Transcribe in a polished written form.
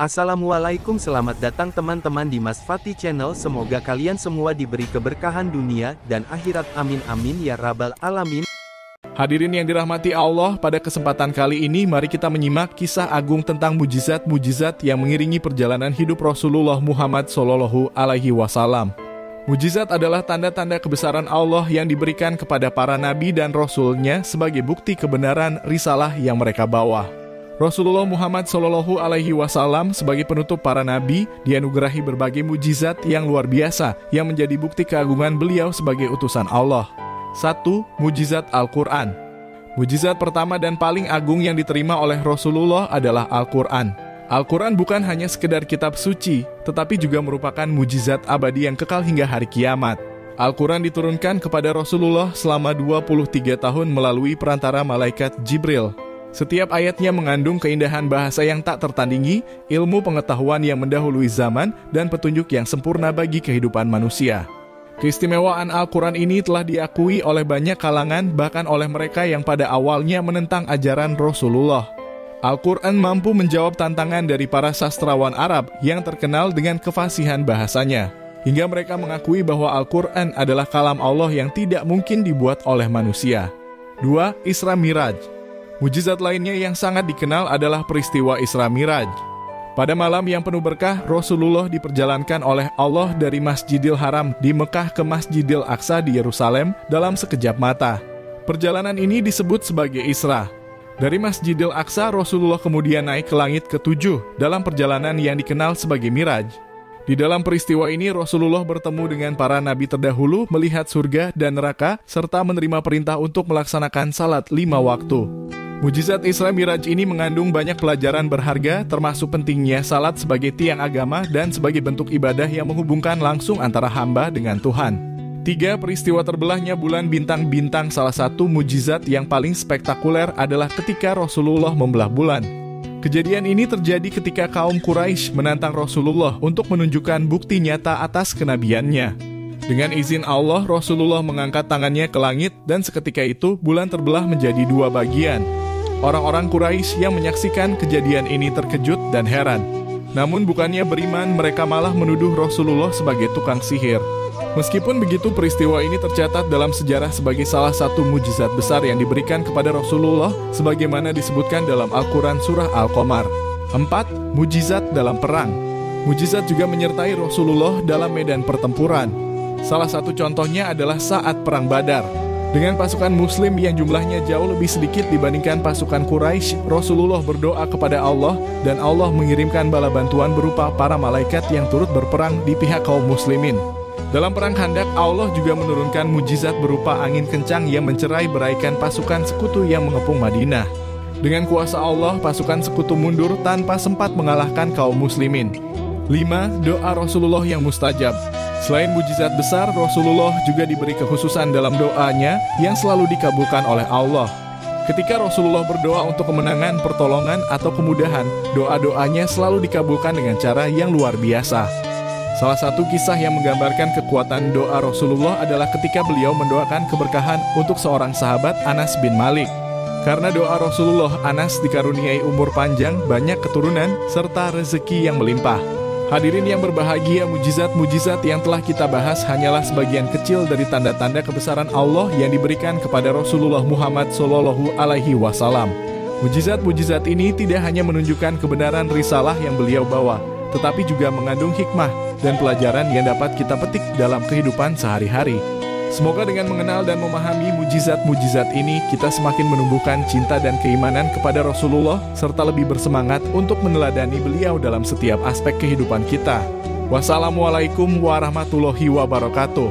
Assalamualaikum, selamat datang teman-teman di Mas Fatih Channel. Semoga kalian semua diberi keberkahan dunia dan akhirat, amin amin ya rabbal alamin. Hadirin yang dirahmati Allah, pada kesempatan kali ini mari kita menyimak kisah agung tentang mujizat-mujizat yang mengiringi perjalanan hidup Rasulullah Muhammad SAW. Mujizat adalah tanda-tanda kebesaran Allah yang diberikan kepada para nabi dan rasulnya sebagai bukti kebenaran risalah yang mereka bawa. Rasulullah Muhammad SAW sebagai penutup para nabi dianugerahi berbagai mujizat yang luar biasa yang menjadi bukti keagungan beliau sebagai utusan Allah. 1. Mujizat Al-Quran. Mujizat pertama dan paling agung yang diterima oleh Rasulullah adalah Al-Quran. Al-Quran bukan hanya sekedar kitab suci, tetapi juga merupakan mujizat abadi yang kekal hingga hari kiamat. Al-Quran diturunkan kepada Rasulullah selama 23 tahun melalui perantara malaikat Jibril. Setiap ayatnya mengandung keindahan bahasa yang tak tertandingi, ilmu pengetahuan yang mendahului zaman, dan petunjuk yang sempurna bagi kehidupan manusia. Keistimewaan Al-Quran ini telah diakui oleh banyak kalangan, bahkan oleh mereka yang pada awalnya menentang ajaran Rasulullah. Al-Quran mampu menjawab tantangan dari para sastrawan Arab yang terkenal dengan kefasihan bahasanya, hingga mereka mengakui bahwa Al-Quran adalah kalam Allah yang tidak mungkin dibuat oleh manusia. 2. Isra Miraj. Mujizat lainnya yang sangat dikenal adalah peristiwa Isra Miraj. Pada malam yang penuh berkah, Rasulullah diperjalankan oleh Allah dari Masjidil Haram di Mekah ke Masjidil Aqsa di Yerusalem dalam sekejap mata. Perjalanan ini disebut sebagai Isra. Dari Masjidil Aqsa, Rasulullah kemudian naik ke langit ke-7 dalam perjalanan yang dikenal sebagai Miraj. Di dalam peristiwa ini, Rasulullah bertemu dengan para nabi terdahulu, melihat surga dan neraka, serta menerima perintah untuk melaksanakan salat 5 waktu. Mujizat Isra Miraj ini mengandung banyak pelajaran berharga, termasuk pentingnya salat sebagai tiang agama dan sebagai bentuk ibadah yang menghubungkan langsung antara hamba dengan Tuhan. 3. Peristiwa terbelahnya bulan bintang-bintang. Salah satu mujizat yang paling spektakuler adalah ketika Rasulullah membelah bulan. Kejadian ini terjadi ketika kaum Quraisy menantang Rasulullah untuk menunjukkan bukti nyata atas kenabiannya. Dengan izin Allah, Rasulullah mengangkat tangannya ke langit dan seketika itu bulan terbelah menjadi 2 bagian. Orang-orang Quraisy yang menyaksikan kejadian ini terkejut dan heran. Namun bukannya beriman, mereka malah menuduh Rasulullah sebagai tukang sihir. Meskipun begitu, peristiwa ini tercatat dalam sejarah sebagai salah satu mujizat besar yang diberikan kepada Rasulullah sebagaimana disebutkan dalam Al-Quran surah Al-Qamar. 4. Mujizat dalam perang. Mujizat juga menyertai Rasulullah dalam medan pertempuran. Salah satu contohnya adalah saat Perang Badar. Dengan pasukan muslim yang jumlahnya jauh lebih sedikit dibandingkan pasukan Quraisy, Rasulullah berdoa kepada Allah dan Allah mengirimkan bala bantuan berupa para malaikat yang turut berperang di pihak kaum muslimin. Dalam perang Khandaq, Allah juga menurunkan mujizat berupa angin kencang yang mencerai-beraikan pasukan sekutu yang mengepung Madinah. Dengan kuasa Allah, pasukan sekutu mundur tanpa sempat mengalahkan kaum muslimin. 5. Doa Rasulullah yang mustajab. Selain mujizat besar, Rasulullah juga diberi kekhususan dalam doanya yang selalu dikabulkan oleh Allah. Ketika Rasulullah berdoa untuk kemenangan, pertolongan, atau kemudahan, doa-doanya selalu dikabulkan dengan cara yang luar biasa. Salah satu kisah yang menggambarkan kekuatan doa Rasulullah adalah ketika beliau mendoakan keberkahan untuk seorang sahabat, Anas bin Malik. Karena doa Rasulullah, Anas dikaruniai umur panjang, banyak keturunan, serta rezeki yang melimpah. Hadirin yang berbahagia, mujizat-mujizat yang telah kita bahas hanyalah sebagian kecil dari tanda-tanda kebesaran Allah yang diberikan kepada Rasulullah Muhammad SAW. Mujizat-mujizat ini tidak hanya menunjukkan kebenaran risalah yang beliau bawa, tetapi juga mengandung hikmah dan pelajaran yang dapat kita petik dalam kehidupan sehari-hari. Semoga dengan mengenal dan memahami mujizat-mujizat ini, kita semakin menumbuhkan cinta dan keimanan kepada Rasulullah, serta lebih bersemangat untuk meneladani beliau dalam setiap aspek kehidupan kita. Wassalamualaikum warahmatullahi wabarakatuh.